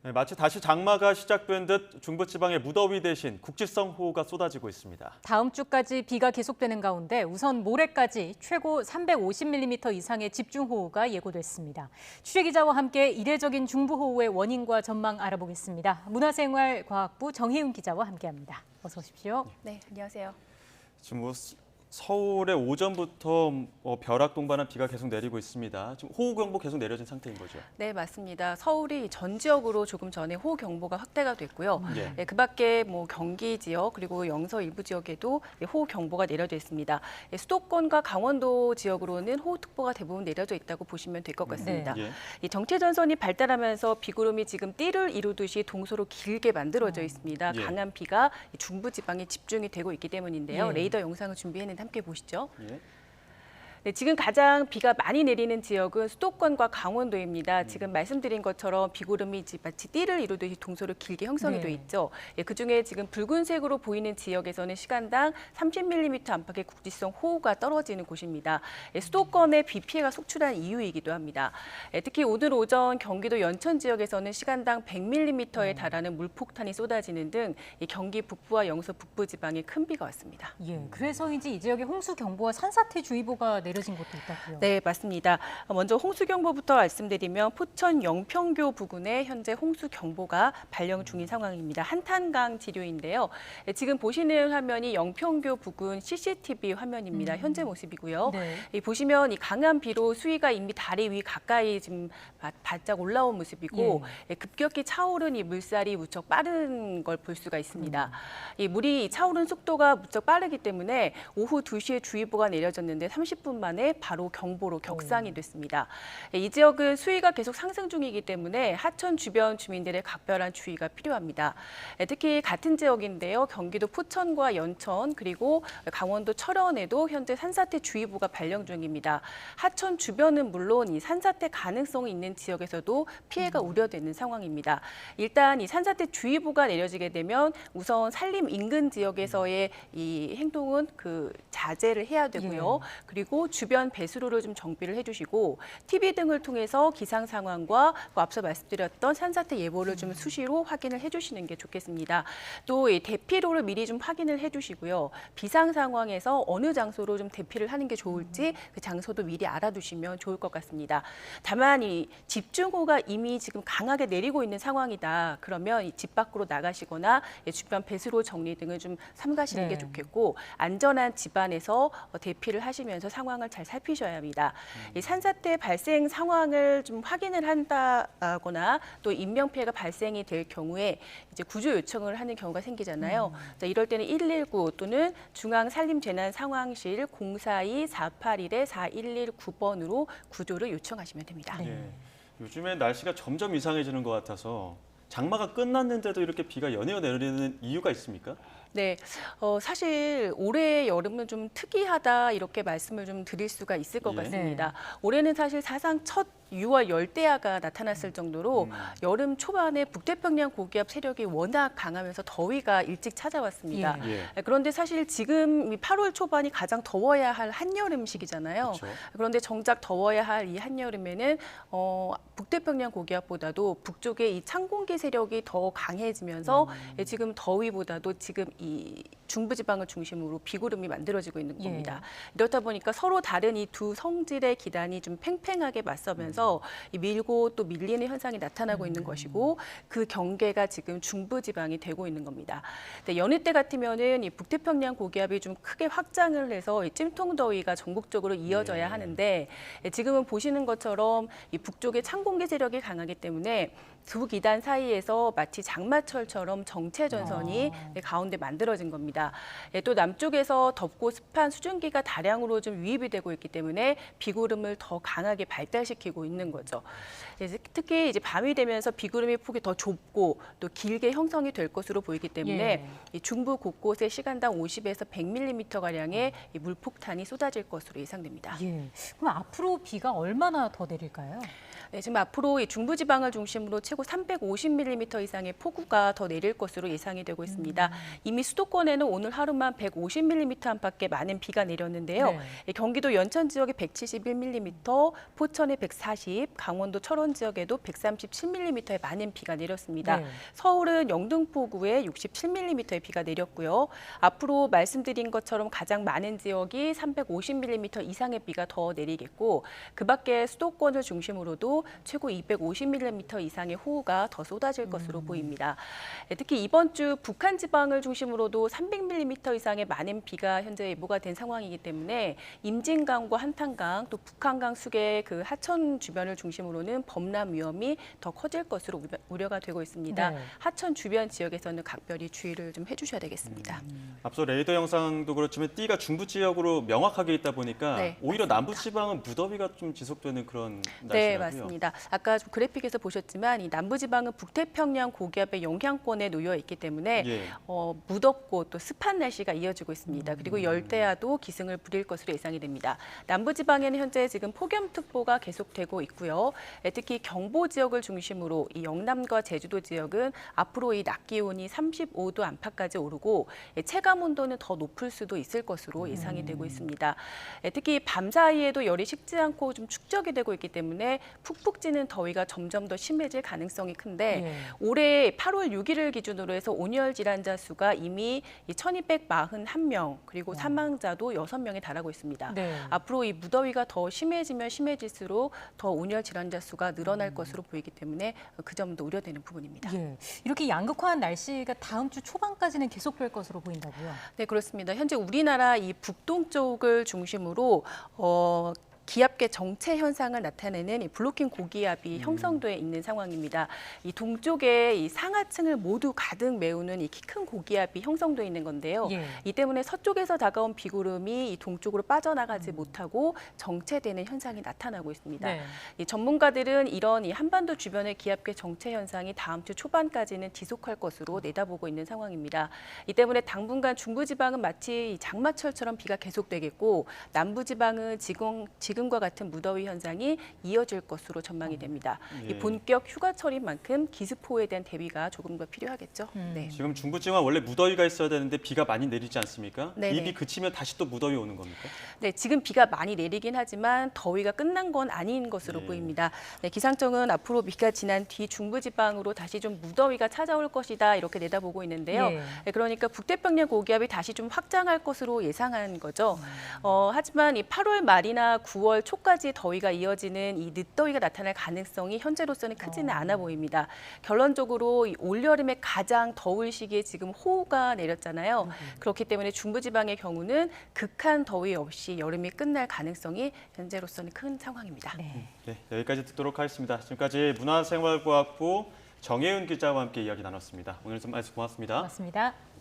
네, 마치 다시 장마가 시작된 듯 중부지방의 무더위 대신 국지성 호우가 쏟아지고 있습니다. 다음 주까지 비가 계속되는 가운데 우선 모레까지 최고 350mm 이상의 집중호우가 예고됐습니다. 취재기자와 함께 이례적인 중부호우의 원인과 전망 알아보겠습니다. 문화생활과학부 정혜윤 기자와 함께합니다. 어서 오십시오. 네, 안녕하세요. 지금 서울에 오전부터 벼락 동반한 비가 계속 내리고 있습니다. 지금 호우경보 계속 내려진 상태인 거죠? 네, 맞습니다. 서울이 전 지역으로 조금 전에 호우경보가 확대가 됐고요. 예. 네, 그밖에 경기 지역 그리고 영서 일부 지역에도 호우경보가 내려져 있습니다. 수도권과 강원도 지역으로는 호우특보가 대부분 내려져 있다고 보시면 될 것 같습니다. 예. 이 정체전선이 발달하면서 비구름이 지금 띠를 이루듯이 동서로 길게 만들어져 있습니다. 예. 강한 비가 중부지방에 집중이 되고 있기 때문인데요. 예. 레이더 영상을 준비했는데 함께 보시죠. 예. 네, 지금 가장 비가 많이 내리는 지역은 수도권과 강원도입니다. 지금 말씀드린 것처럼 비구름이 마치 띠를 이루듯이 동서로 길게 형성이 돼 있죠. 예, 그중에 지금 붉은색으로 보이는 지역에서는 시간당 30mm 안팎의 국지성 호우가 떨어지는 곳입니다. 예, 수도권에 비 피해가 속출한 이유이기도 합니다. 예, 특히 오늘 오전 경기도 연천 지역에서는 시간당 100mm에 달하는 물폭탄이 쏟아지는 등 경기 북부와 영서 북부 지방에 큰 비가 왔습니다. 예, 그래서인지 이 지역에 홍수경보와 산사태주의보가 내려진 곳도 있다고요. 네, 맞습니다. 먼저 홍수경보부터 말씀드리면 포천 영평교 부근에 현재 홍수경보가 발령 중인 상황입니다. 한탄강 지류인데요. 지금 보시는 화면이 영평교 부근 CCTV 화면입니다. 현재 모습이고요. 네. 보시면 이 강한 비로 수위가 이미 다리 위 가까이 지금 바짝 올라온 모습이고 급격히 차오른 이 물살이 무척 빠른 걸 볼 수가 있습니다. 이 물이 차오른 속도가 무척 빠르기 때문에 오후 2시에 주의보가 내려졌는데 30분 만에 바로 경보로 격상이 됐습니다. 이 지역은 수위가 계속 상승 중이기 때문에 하천 주변 주민들의 각별한 주의가 필요합니다. 특히 같은 지역인데요. 경기도 포천과 연천 그리고 강원도 철원에도 현재 산사태 주의보가 발령 중입니다. 하천 주변은 물론 이 산사태 가능성이 있는 지역에서도 피해가 우려되는 상황입니다. 일단 이 산사태 주의보가 내려지게 되면 우선 산림 인근 지역에서의 이 행동은 자제를 해야 되고요. 그리고 주변 배수로를 좀 정비를 해주시고 TV 등을 통해서 기상 상황과 앞서 말씀드렸던 산사태 예보를 좀 수시로 확인을 해주시는 게 좋겠습니다. 또 이 대피로를 미리 좀 확인을 해주시고요. 비상 상황에서 어느 장소로 좀 대피를 하는 게 좋을지 그 장소도 미리 알아두시면 좋을 것 같습니다. 다만 이 집중호우가 이미 지금 강하게 내리고 있는 상황이다. 그러면 이 집 밖으로 나가시거나 주변 배수로 정리 등을 좀 삼가시는 게 좋겠고 안전한 집안에서 대피를 하시면서 상황을 잘 살피셔야 합니다. 이 산사태 발생 상황을 좀 확인을 한다거나 또 인명 피해가 발생이 될 경우에 이제 구조 요청을 하는 경우가 생기잖아요. 자, 이럴 때는 119 또는 중앙산림재난상황실 042-481-4119번으로 구조를 요청하시면 됩니다. 예. 요즘에 날씨가 점점 이상해지는 것 같아서 장마가 끝났는데도 이렇게 비가 연이어 내리는 이유가 있습니까? 네, 사실 올해 여름은 좀 특이하다 이렇게 말씀을 좀 드릴 수가 있을 것 같습니다. 올해는 사실 사상 첫 6월 열대야가 나타났을 정도로 여름 초반에 북태평양 고기압 세력이 워낙 강하면서 더위가 일찍 찾아왔습니다. 그런데 사실 지금 8월 초반이 가장 더워야 할 한여름 시기잖아요. 그렇죠. 그런데 정작 더워야 할 이 한여름에는 북태평양 고기압보다도 북쪽의 이 찬공기 세력이 더 강해지면서 지금 더위보다도 지금 이 중부지방을 중심으로 비구름이 만들어지고 있는 겁니다. 이렇다 보니까 서로 다른 이 두 성질의 기단이 좀 팽팽하게 맞서면서 이 밀고 또 밀리는 현상이 나타나고 있는 것이고 그 경계가 지금 중부지방이 되고 있는 겁니다. 근데 여느 때 같으면은 이 북태평양 고기압이 좀 크게 확장을 해서 이 찜통더위가 전국적으로 이어져야 하는데 지금은 보시는 것처럼 이 북쪽의 찬공기 세력이 강하기 때문에 두 기단 사이에서 마치 장마철처럼 정체전선이 가운데 만들어진 겁니다. 또 남쪽에서 덥고 습한 수증기가 다량으로 좀 유입이 되고 있기 때문에 비구름을 더 강하게 발달시키고 있는 거죠. 특히 이제 밤이 되면서 비구름의 폭이 더 좁고 또 길게 형성이 될 것으로 보이기 때문에 이 중부 곳곳에 시간당 50에서 100mm 가량의 이 물폭탄이 쏟아질 것으로 예상됩니다. 그럼 앞으로 비가 얼마나 더 내릴까요? 네, 지금 앞으로 이 중부지방을 중심으로 최고 350mm 이상의 폭우가 더 내릴 것으로 예상이 되고 있습니다. 이미 수도권에는 오늘 하루만 150mm 안팎의 많은 비가 내렸는데요. 네. 경기도 연천 지역에 171mm, 포천에 140, 강원도 철원 지역에도 137mm의 많은 비가 내렸습니다. 네. 서울은 영등포구에 67mm의 비가 내렸고요. 앞으로 말씀드린 것처럼 가장 많은 지역이 350mm 이상의 비가 더 내리겠고 그 밖에 수도권을 중심으로도 최고 250mm 이상의 호우가 더 쏟아질 것으로 보입니다. 특히 이번 주 북한 지방을 중심으로도 300mm 이상의 많은 비가 현재 예보가 된 상황이기 때문에 임진강과 한탄강 또 북한강 수계 그 하천 주변을 중심으로는 범람 위험이 더 커질 것으로 우려가 되고 있습니다. 네. 하천 주변 지역에서는 각별히 주의를 좀 해주셔야 되겠습니다. 앞서 레이더 영상도 그렇지만 띠가 중부 지역으로 명확하게 있다 보니까 네, 오히려 남부 지방은 무더위가 좀 지속되는 그런 네, 날씨라고요. 맞습니다. 아까 좀 그래픽에서 보셨지만 이 남부지방은 북태평양 고기압의 영향권에 놓여 있기 때문에 예. 무덥고 또 습한 날씨가 이어지고 있습니다. 그리고 열대야도 기승을 부릴 것으로 예상이 됩니다. 남부지방에는 현재 지금 폭염특보가 계속되고 있고요. 특히 경보 지역을 중심으로 이 영남과 제주도 지역은 앞으로 이 낮 기온이 35도 안팎까지 오르고 체감 온도는 더 높을 수도 있을 것으로 예상이 되고 있습니다. 특히 밤 사이에도 열이 식지 않고 좀 축적이 되고 있기 때문에 푹푹 찌는 더위가 점점 더 심해질 가능성이 큰데 예. 올해 8월 6일을 기준으로 해서 온열 질환자 수가 이미 1,241명 그리고 사망자도 6명에 달하고 있습니다. 네. 앞으로 이 무더위가 더 심해지면 심해질수록 더 온열 질환자 수가 늘어날 것으로 보이기 때문에 그 점도 우려되는 부분입니다. 예. 이렇게 양극화한 날씨가 다음 주 초반까지는 계속될 것으로 보인다고요? 네, 그렇습니다. 현재 우리나라 이 북동쪽을 중심으로 기압계 정체 현상을 나타내는 이 블로킹 고기압이 형성돼 있는 상황입니다. 이 동쪽에 이 상하층을 모두 가득 메우는 이 키 큰 고기압이 형성돼 있는 건데요. 예. 이 때문에 서쪽에서 다가온 비구름이 이 동쪽으로 빠져나가지 못하고 정체되는 현상이 나타나고 있습니다. 네. 이 전문가들은 이런 이 한반도 주변의 기압계 정체 현상이 다음 주 초반까지는 지속할 것으로 내다보고 있는 상황입니다. 이 때문에 당분간 중부지방은 마치 이 장마철처럼 비가 계속되겠고 남부지방은 지금과 같은 무더위 현상이 이어질 것으로 전망이 됩니다. 예. 이 본격 휴가철인 만큼 기습호우에 대한 대비가 조금 더 필요하겠죠. 네. 지금 중부 지방 원래 무더위가 있어야 되는데 비가 많이 내리지 않습니까? 네네. 이 비 그치면 다시 또 무더위 오는 겁니까? 네, 지금 비가 많이 내리긴 하지만 더위가 끝난 건 아닌 것으로 예. 보입니다. 네, 기상청은 앞으로 비가 지난 뒤 중부지방으로 다시 좀 무더위가 찾아올 것이다 이렇게 내다보고 있는데요. 예. 네, 그러니까 북태평양 고기압이 다시 좀 확장할 것으로 예상한 거죠. 하지만 이 8월 말이나 9월 초까지 더위가 이어지는 이 늦더위가 나타날 가능성이 현재로서는 크지는 않아 보입니다. 결론적으로 이 올여름에 가장 더울 시기에 지금 호우가 내렸잖아요. 그렇기 때문에 중부지방의 경우는 극한 더위 없이 여름이 끝날 가능성이 현재로서는 큰 상황입니다. 네. 네, 여기까지 듣도록 하겠습니다. 지금까지 문화생활과학부 정혜은 기자와 함께 이야기 나눴습니다. 오늘 좀 말씀 고맙습니다. 고맙습니다.